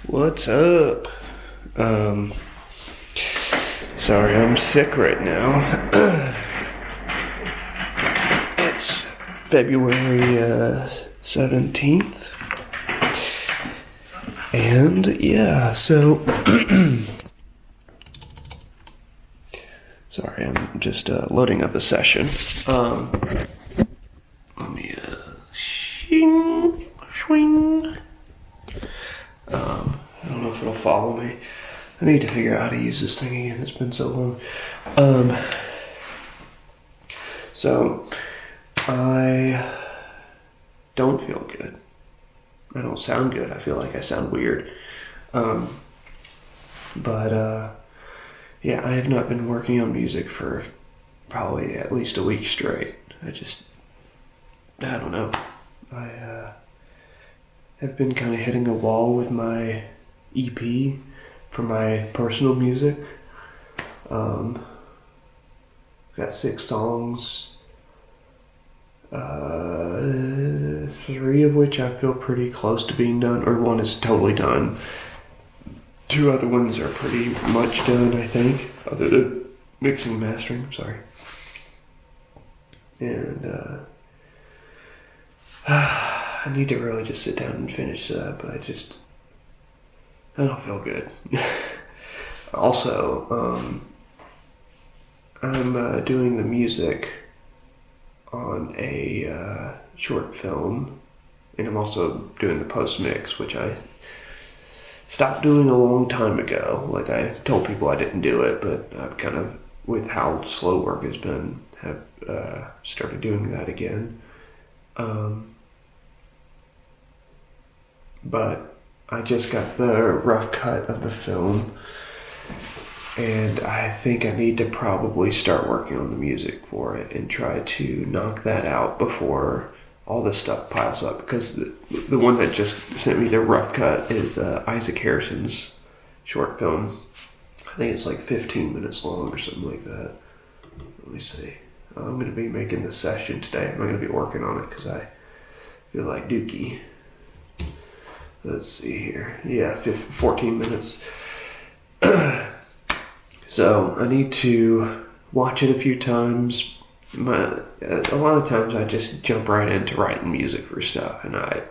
What's up? Sorry, I'm sick right now. It's February 17th. And yeah, so sorry, I'm just loading up a session. Let me swing. I don't know if it'll follow me. I need to figure out how to use this thing again. It's been so long. So I don't feel good. I don't sound good. I feel like I sound weird. But yeah, I have not been working on music for probably at least a week straight. I don't know. I have been kind of hitting a wall with my EP for my personal music. Got 6 songs. 3 of which I feel pretty close to being done, or 1 is totally done. 2 other ones are pretty much done, I think, other than mixing and mastering. Sorry. And I need to really just sit down and finish that, but I don't feel good. Also, I'm doing the music on a short film, and I'm also doing the post-mix, which I stopped doing a long time ago. Like, I told people I didn't do it, but I've kind of, with how slow work has been, have started doing that again. But I just got the rough cut of the film, and I think I need to probably start working on the music for it and try to knock that out before all this stuff piles up, because the one that just sent me the rough cut is Isaac Harrison's short film. I think it's like 15 minutes long or something like that. Let me see. I'm going to be making this session today. I'm not going to be working on it because I feel like dookie. Let's see here. Yeah, 14 minutes. So I need to watch it a few times. A lot of times I just jump right into writing music for stuff, and I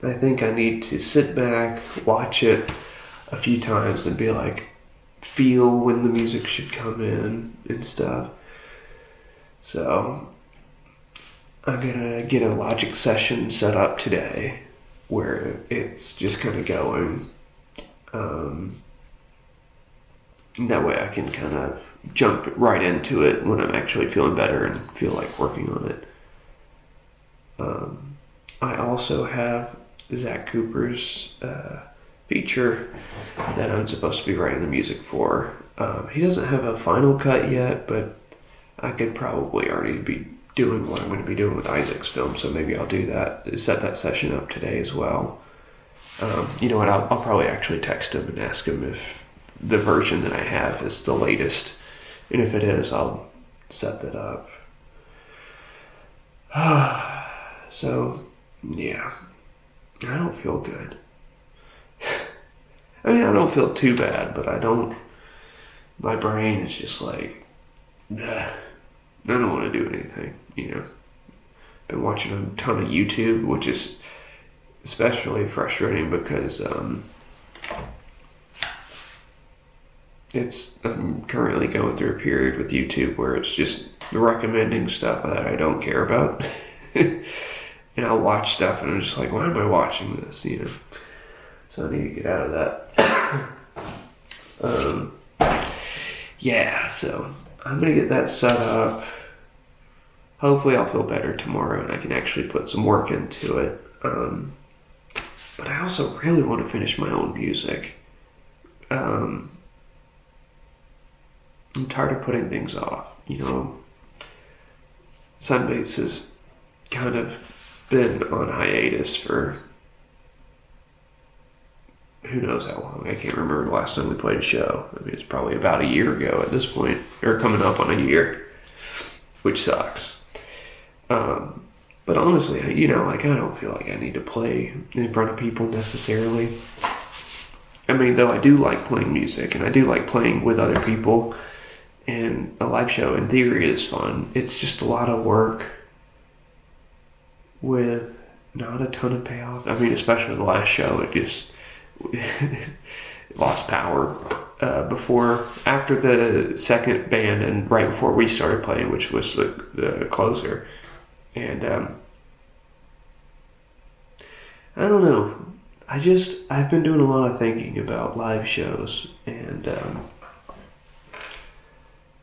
think I need to sit back, watch it a few times, and be like, feel when the music should come in and stuff. So I'm gonna get a Logic session set up today where it's just kind of going. That way I can kind of jump right into it when I'm actually feeling better and feel like working on it. I also have Zach Cooper's feature that I'm supposed to be writing the music for. He doesn't have a final cut yet, but I could probably already be doing what I'm going to be doing with Isaac's film, so maybe I'll do that, set that session up today as well. You know what, I'll probably actually text him and ask him if the version that I have is the latest, and if it is, I'll set that up. So, yeah, I don't feel good. I mean, I don't feel too bad, but my brain is just like, I don't want to do anything, you know. Been watching a ton of YouTube, which is especially frustrating because I'm currently going through a period with YouTube where it's just recommending stuff that I don't care about. And I'll watch stuff and I'm just like, why am I watching this, you know? So I need to get out of that. Yeah, so I'm going to get that set up. Hopefully I'll feel better tomorrow and I can actually put some work into it. But I also really want to finish my own music. I'm tired of putting things off, you know. Sunbase has kind of been on hiatus for who knows how long. I can't remember the last time we played a show. I mean, it's probably about a year ago at this point, or coming up on a year, which sucks. But honestly, you know, like, I don't feel like I need to play in front of people necessarily. I mean, though I do like playing music and I do like playing with other people, and a live show in theory is fun, it's just a lot of work with not a ton of payoff. I mean, especially the last show, it just lost power after the second band and right before we started playing, which was the closer. And I don't know. I've been doing a lot of thinking about live shows, and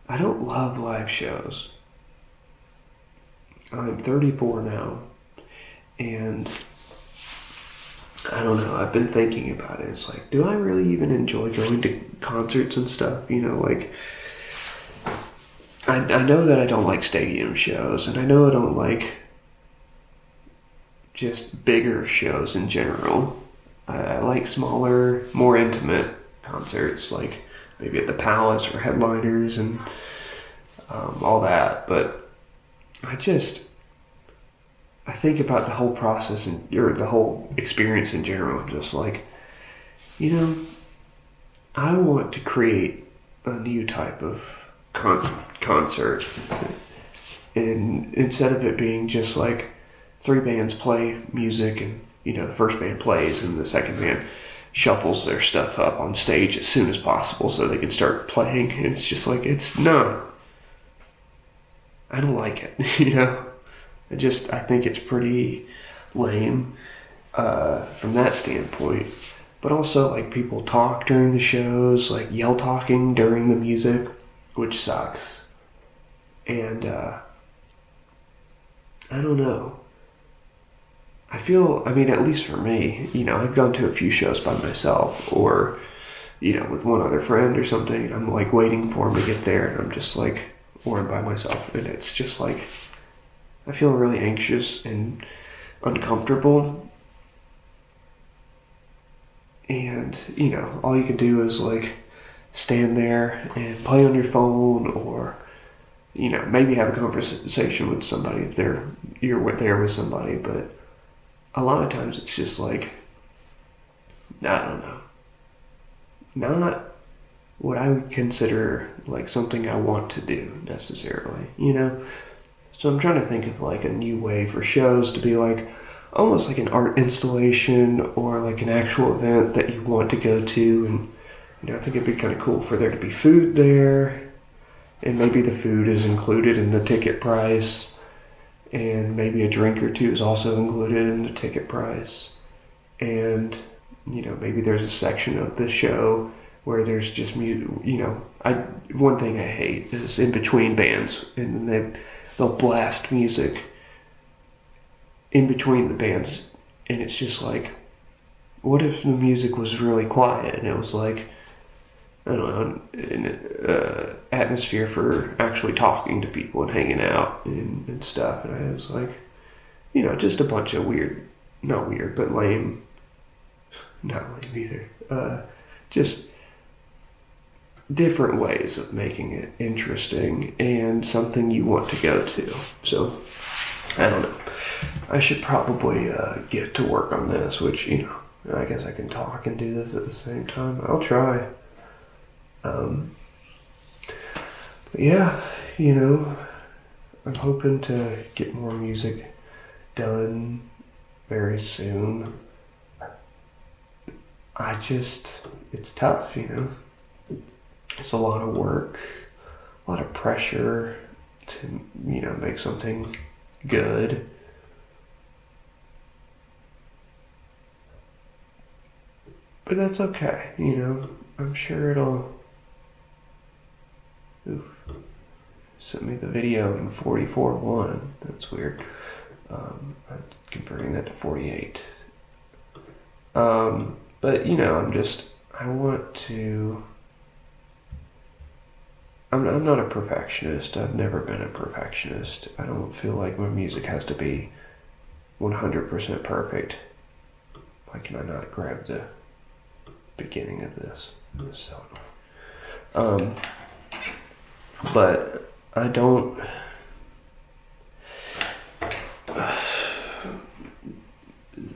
I don't love live shows. I'm 34 now, and I don't know, I've been thinking about it. It's like, do I really even enjoy going to concerts and stuff? You know, like, I know that I don't like stadium shows, and I know I don't like just bigger shows in general. I like smaller, more intimate concerts, like maybe at the Palace or Headliners and all that. But I think about the whole process or the whole experience in general. I'm just like, you know, I want to create a new type of concert, and instead of it being just like 3 bands play music and, you know, the first band plays and the second band shuffles their stuff up on stage as soon as possible so they can start playing. And it's just like, I don't like it, you know? I think it's pretty lame from that standpoint. But also, like, people talk during the shows, like yell talking during the music, which sucks. And I don't know. I mean, at least for me, you know, I've gone to a few shows by myself or, you know, with one other friend or something, and I'm like waiting for him to get there, and I'm just like, or I'm by myself, and it's just like, I feel really anxious and uncomfortable. And, you know, all you can do is like stand there and play on your phone, or, you know, maybe have a conversation with somebody if you're there with somebody. But a lot of times it's just like, I don't know, not what I would consider like something I want to do necessarily, you know? So I'm trying to think of like a new way for shows to be like almost like an art installation or like an actual event that you want to go to. And, you know, I think it'd be kind of cool for there to be food there, and maybe the food is included in the ticket price, and maybe a drink or two is also included in the ticket price. And, you know, maybe there's a section of the show where there's just music. You know, one thing I hate is in between bands, and they'll blast music in between the bands, and it's just like, what if the music was really quiet and it was like, I don't know, an atmosphere for actually talking to people and hanging out and stuff. And I was like, you know, just a bunch of not weird, but lame, not lame either, just different ways of making it interesting and something you want to go to. So, I don't know. I should probably get to work on this, which, you know, I guess I can talk and do this at the same time. I'll try. But yeah, you know, I'm hoping to get more music done very soon. It's tough, you know. It's a lot of work, a lot of pressure to, you know, make something good. But that's okay, you know. I'm sure it'll... Oof. Sent me the video in 44:1. That's weird. I'm converting that to 48. But, you know, I'm not a perfectionist. I've never been a perfectionist. I don't feel like my music has to be 100% perfect. Why can I not grab the beginning of this? So annoying. But I don't...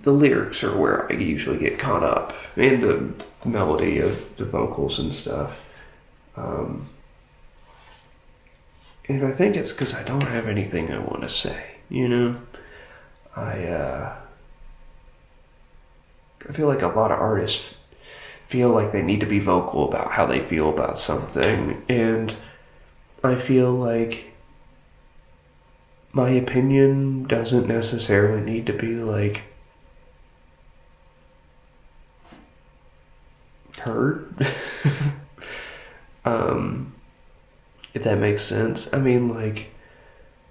the lyrics are where I usually get caught up. And melody of the vocals and stuff. And I think it's because I don't have anything I want to say, you know? I feel like a lot of artists feel like they need to be vocal about how they feel about something, and I feel like my opinion doesn't necessarily need to be like heard. If that makes sense. I mean, like,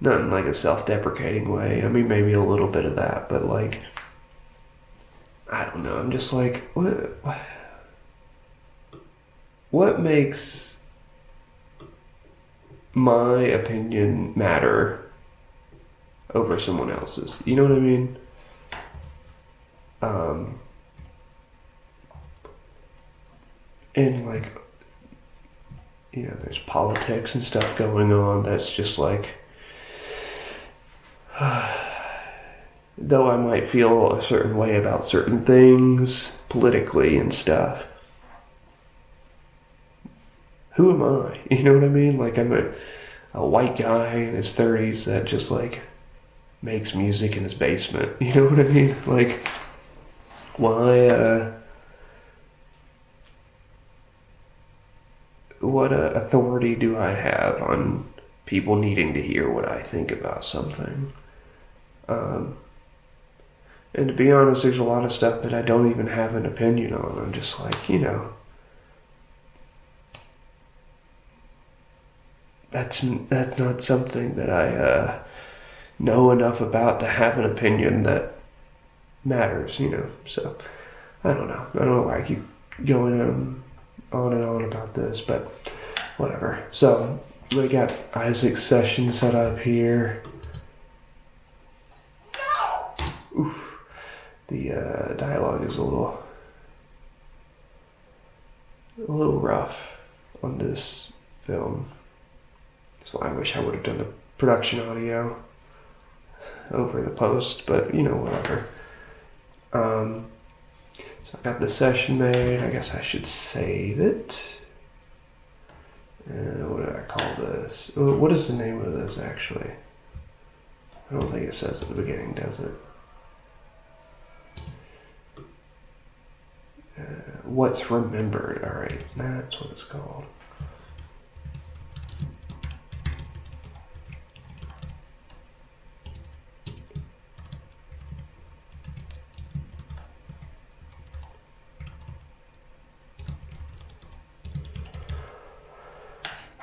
not in like a self-deprecating way. I mean, maybe a little bit of that, but like, I don't know. I'm just like, what makes my opinion matter over someone else's? You know what I mean? And like, you know, there's politics and stuff going on that's just like, though I might feel a certain way about certain things politically and stuff, who am I? You know what I mean? Like, I'm a white guy in his 30s that just like makes music in his basement. You know what I mean? Like, why, what authority do I have on people needing to hear what I think about something? And to be honest, there's a lot of stuff that I don't even have an opinion on. I'm just like, you know, that's not something that I know enough about to have an opinion that matters, you know. So I don't know. I don't know why I keep going on and on about this, but whatever. So we got Isaac's session set up here. Oof. The dialogue is a little rough on this film. So I wish I would have done the production audio over the post, but you know, whatever. So I got the session made. I guess I should save it. What did I call this? What is the name of this actually? I don't think it says at the beginning, does it? What's remembered? Alright, that's what it's called.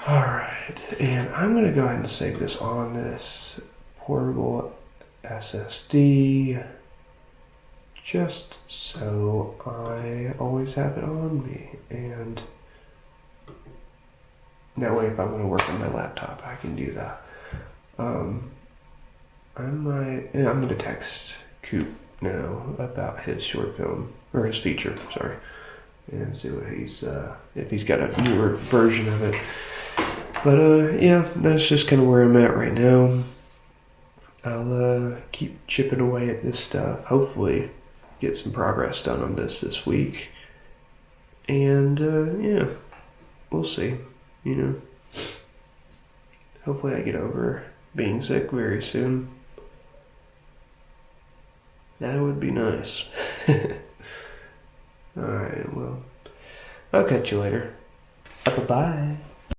Alright, and I'm going to go ahead and save this on this portable SSD just so I always have it on me, and that way if I want to work on my laptop I can do that. I'm going to text Coop now about his short film, or his feature, sorry, and see what he's if he's got a newer version of it. But yeah, that's just kind of where I'm at right now. I'll keep chipping away at this stuff. Hopefully get some progress done on this week. And yeah, we'll see. You know, hopefully I get over being sick very soon. That would be nice. Alright, well, I'll catch you later. Bye-bye.